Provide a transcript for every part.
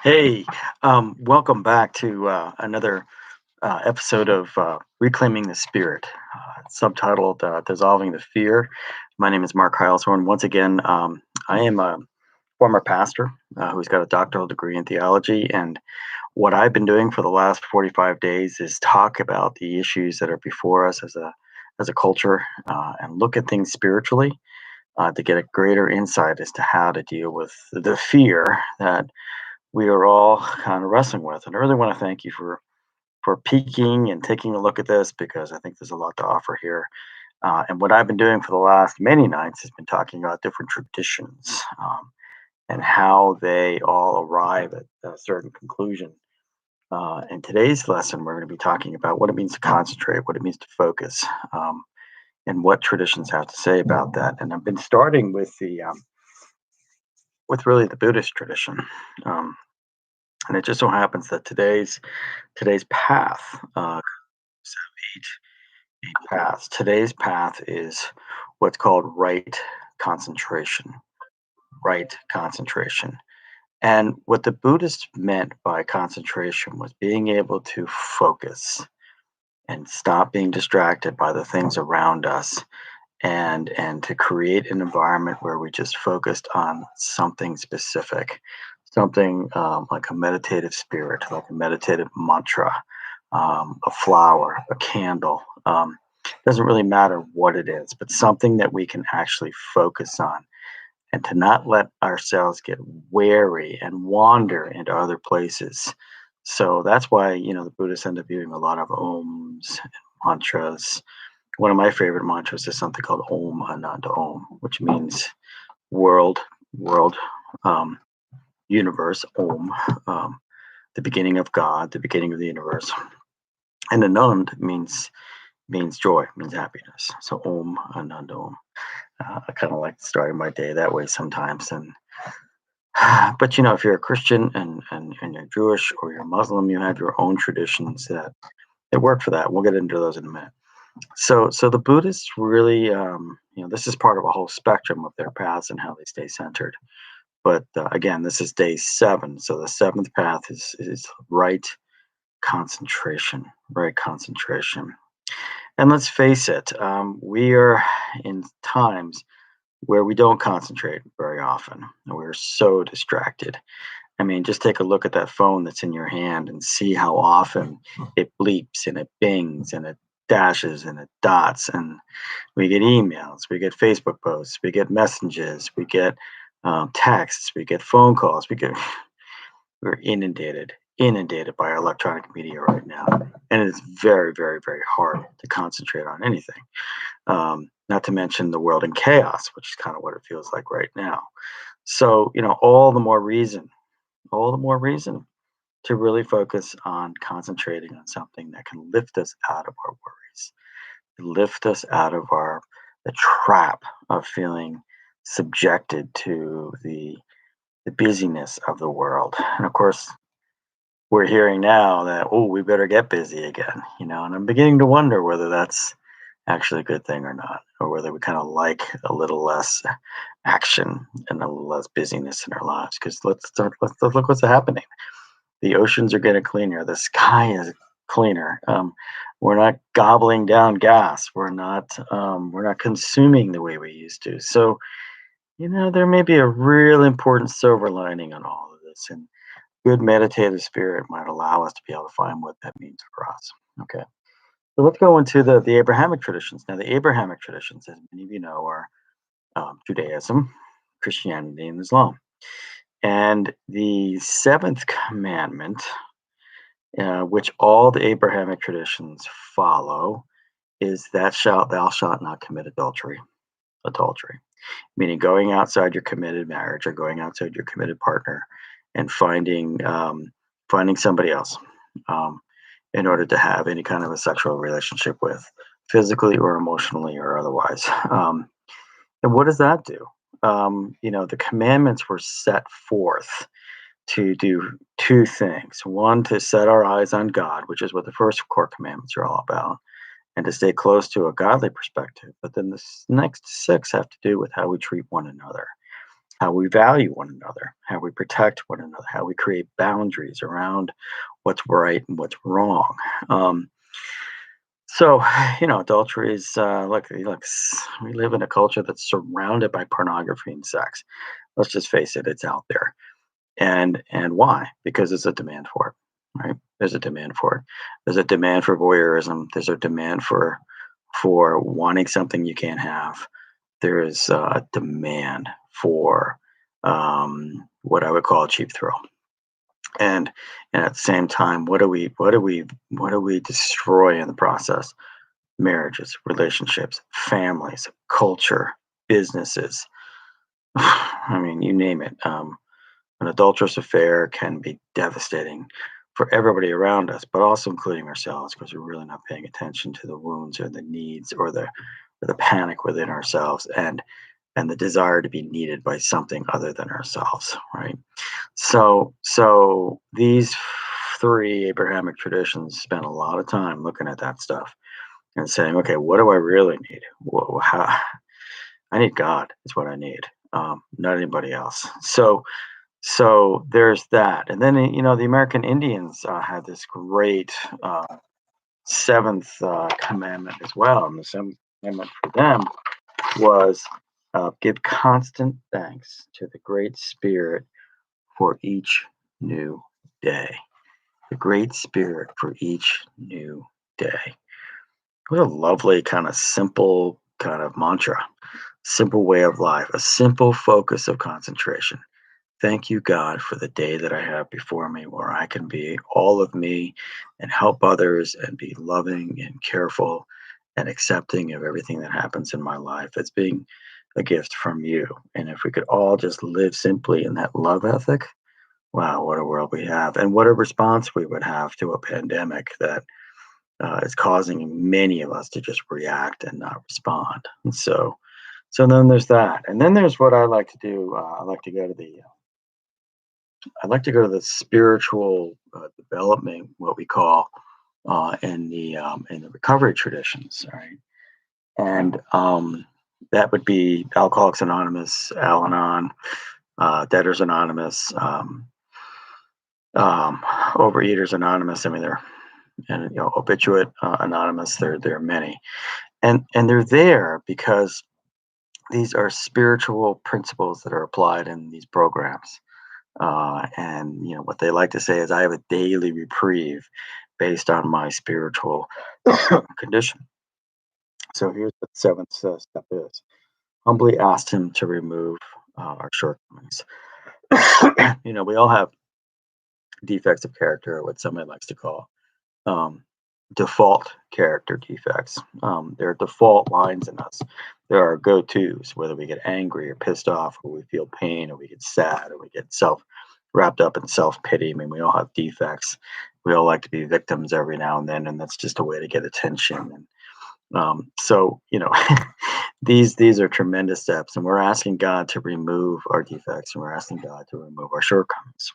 Hey, welcome back to another episode of Reclaiming the Spirit, subtitled Dissolving the Fear. My name is Mark Heilshorn. Once again, I am a former pastor who's got a doctoral degree in theology. And what I've been doing for the last 45 days is talk about the issues that are before us as a culture and look at things spiritually to get a greater insight as to how to deal with the fear that we are all kind of wrestling with. And I really want to thank you for peeking and taking a look at this because I think there's a lot to offer here. And what I've been doing for the last many nights has been talking about different traditions and how they all arrive at a certain conclusion. In today's lesson, we're going to be talking about what it means to concentrate, what it means to focus, and what traditions have to say about that. And I've been starting with the with really the Buddhist tradition. Um, and it just so happens that today's path, eight, eight paths. Today's path is what's called right concentration. Right concentration. And what the Buddhists meant by concentration was being able to focus and stop being distracted by the things around us and to create an environment where we just focused on something specific, something like a meditative spirit, like a meditative mantra, a flower, a candle. Doesn't really matter what it is, but something that we can actually focus on and to not let ourselves get wary and wander into other places. So that's why, the Buddhists end up using a lot of ohms and mantras. One of my favorite mantras is something called Om Ananda Om, which means world, world, um, universe, Om, the beginning of God, the beginning of the universe. And Anand means joy, means happiness. So Om Ananda Om. I kind of like starting my day that way sometimes. And but if you're a Christian and you're Jewish or you're Muslim, you have your own traditions that work for that. We'll get into those in a minute. So the Buddhists really, this is part of a whole spectrum of their paths and how they stay centered. But again, this is day 7. So the seventh path is right concentration, right concentration. And let's face it, we are in times where we don't concentrate very often. We're so distracted. I mean, just take a look at that phone that's in your hand and see how often it bleeps and it bings and it dashes and it dots. And we get emails, we get Facebook posts, we get messages, we get texts, we get phone calls, we're inundated by our electronic media right now. And it's very, very, very hard to concentrate on anything. Not to mention the world in chaos, which is kind of what it feels like right now. So, all the more reason to really focus on concentrating on something that can lift us out of our worries, lift us out of the trap of feeling subjected to the busyness of the world. And of course, we're hearing now that, oh, we better get busy again, and I'm beginning to wonder whether that's actually a good thing or not, or whether we kind of like a little less action and a little less busyness in our lives. Because let's look what's happening. The oceans are getting cleaner. The sky is cleaner. We're not gobbling down gas. We're not consuming the way we used to. So there may be a real important silver lining on all of this, and good meditative spirit might allow us to be able to find what that means for us. Okay. So let's go into the Abrahamic traditions. Now, the Abrahamic traditions, as many of you know, are Judaism, Christianity, and Islam. And the seventh commandment, which all the Abrahamic traditions follow, is thou shalt not commit adultery. Adultery, meaning going outside your committed marriage or going outside your committed partner and finding somebody else um, in order to have any kind of a sexual relationship with, physically or emotionally or otherwise. And what does that do? The commandments were set forth to do two things. One, to set our eyes on God, which is what the first core commandments are all about, and to stay close to a godly perspective. But then the next 6 have to do with how we treat one another, how we value one another, how we protect one another, how we create boundaries around what's right and what's wrong. Um, so, adultery is we live in a culture that's surrounded by pornography and sex. Let's just face it, it's out there. And why? Because there's a demand for it, right? There's a demand for it. There's a demand for voyeurism. There's a demand for wanting something you can't have. There is a demand for what I would call a cheap thrill. And at the same time, what do we destroy in the process? Marriages, relationships, families, culture, businesses. I mean, you name it. An adulterous affair can be devastating for everybody around us, but also including ourselves, because we're really not paying attention to the wounds or the needs or the panic within ourselves, and the desire to be needed by something other than ourselves, right? So these three Abrahamic traditions spend a lot of time looking at that stuff and saying, okay, what do I really need? How, I need God. Is what I need, not anybody else. So there's that, and then the American Indians had this great seventh commandment as well, and the seventh commandment for them was give constant thanks to the Great Spirit for each new day. The Great Spirit for each new day. What a lovely kind of simple kind of mantra, simple way of life, a simple focus of concentration. Thank you, God, for the day that I have before me where I can be all of me and help others and be loving and careful and accepting of everything that happens in my life as being a gift from you. And if we could all just live simply in that love ethic, wow, what a world we have. And what a response we would have to a pandemic that is causing many of us to just react and not respond. And so then there's that. And then there's what I like to do. I like to go to the spiritual development, what we call in the recovery traditions, right? And that would be Alcoholics Anonymous, Al-Anon, Debtors Anonymous, Overeaters Anonymous. I mean, Obituate Anonymous. There are many, and they're there because these are spiritual principles that are applied in these programs. And what they like to say is, I have a daily reprieve based on my spiritual condition. So here's what the seventh step is: humbly ask Him to remove our shortcomings. We all have defects of character, or what somebody likes to call um, default character defects. There are default lines in us. There are go tos, whether we get angry or pissed off, or we feel pain, or we get sad, or we get wrapped up in self pity. I mean, we all have defects. We all like to be victims every now and then, and that's just a way to get attention. And these are tremendous steps, and we're asking God to remove our defects, and we're asking God to remove our shortcomings.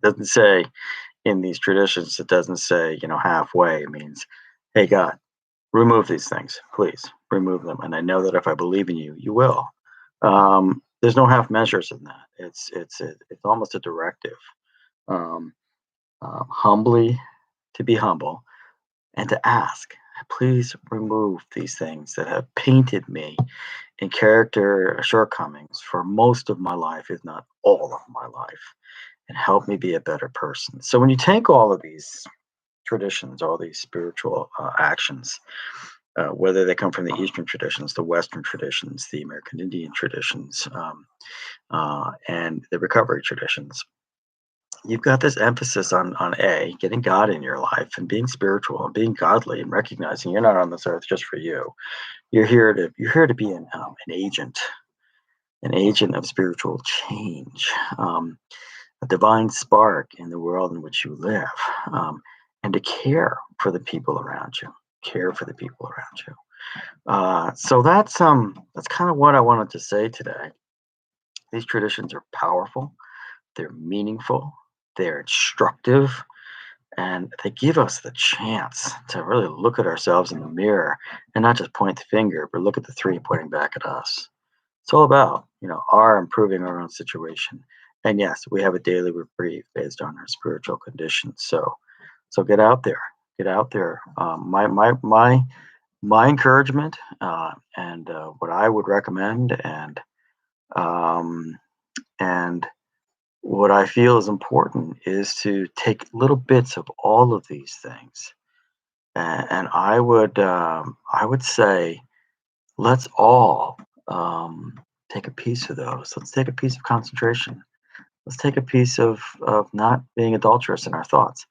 It doesn't say in these traditions, it doesn't say, halfway. It means, hey, God, remove these things, please remove them. And I know that if I believe in you, you will. There's no half measures in that. It's almost a directive. Um, Humbly to be humble and to ask, please remove these things that have painted me in character shortcomings for most of my life, if not all of my life, and help me be a better person. So when you take all of these traditions, all these spiritual actions, whether they come from the Eastern traditions, the Western traditions, the American Indian traditions, and the recovery traditions, you've got this emphasis on getting God in your life and being spiritual and being godly and recognizing you're not on this earth just for you. You're here to be an agent of spiritual change, a divine spark in the world in which you live, and to care for the people around you. Care for the people around you. So that's kind of what I wanted to say today. These traditions are powerful. They're meaningful. They're instructive, and they give us the chance to really look at ourselves in the mirror and not just point the finger, but look at the three pointing back at us. It's all about, are improving our own situation. And yes, we have a daily reprieve based on our spiritual conditions. So get out there, get out there. My encouragement, and what I would recommend, um, and what I feel is important is to take little bits of all of these things, and I would say let's all take a piece of those. Let's take a piece of concentration. Let's take a piece of not being adulterous in our thoughts.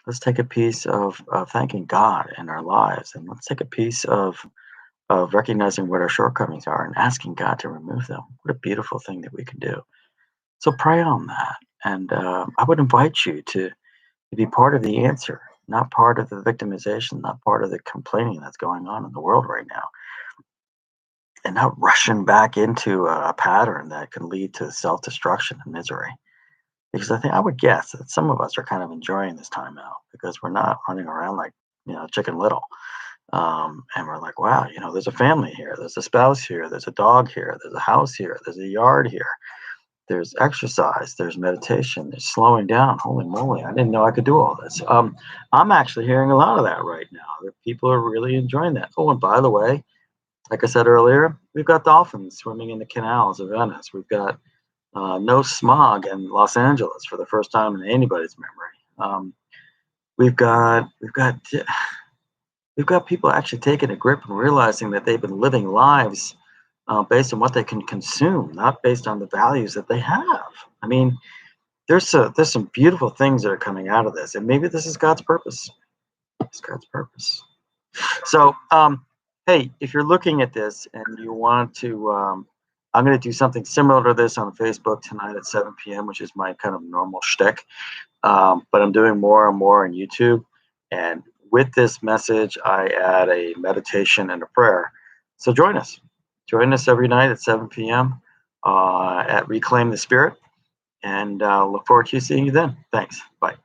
Let's take a piece of thanking God in our lives, and let's take a piece of recognizing what our shortcomings are and asking God to remove them. What a beautiful thing that we can do. So pray on that, and I would invite you to be part of the answer, not part of the victimization, not part of the complaining that's going on in the world right now, and not rushing back into a pattern that can lead to self-destruction and misery. Because I would guess that some of us are kind of enjoying this time out because we're not running around like Chicken Little. And we're like, wow, there's a family here, there's a spouse here, there's a dog here, there's a house here, there's a yard here, there's exercise, there's meditation, there's slowing down. Holy moly, I didn't know I could do all this. I'm actually hearing a lot of that right now. That people are really enjoying that. Oh, and by the way, like I said earlier, we've got dolphins swimming in the canals of Venice. We've got no smog in Los Angeles for the first time in anybody's memory. We've got people actually taking a grip and realizing that they've been living lives based on what they can consume, not based on the values that they have. I mean, there's some beautiful things that are coming out of this, and maybe this is God's purpose. It's God's purpose. So, hey, if you're looking at this and you want to, I'm going to do something similar to this on Facebook tonight at 7 p.m., which is my kind of normal shtick. But I'm doing more and more on YouTube. And with this message, I add a meditation and a prayer. So join us. Join us every night at 7 p.m. At Reclaim the Spirit. And look forward to seeing you then. Thanks. Bye.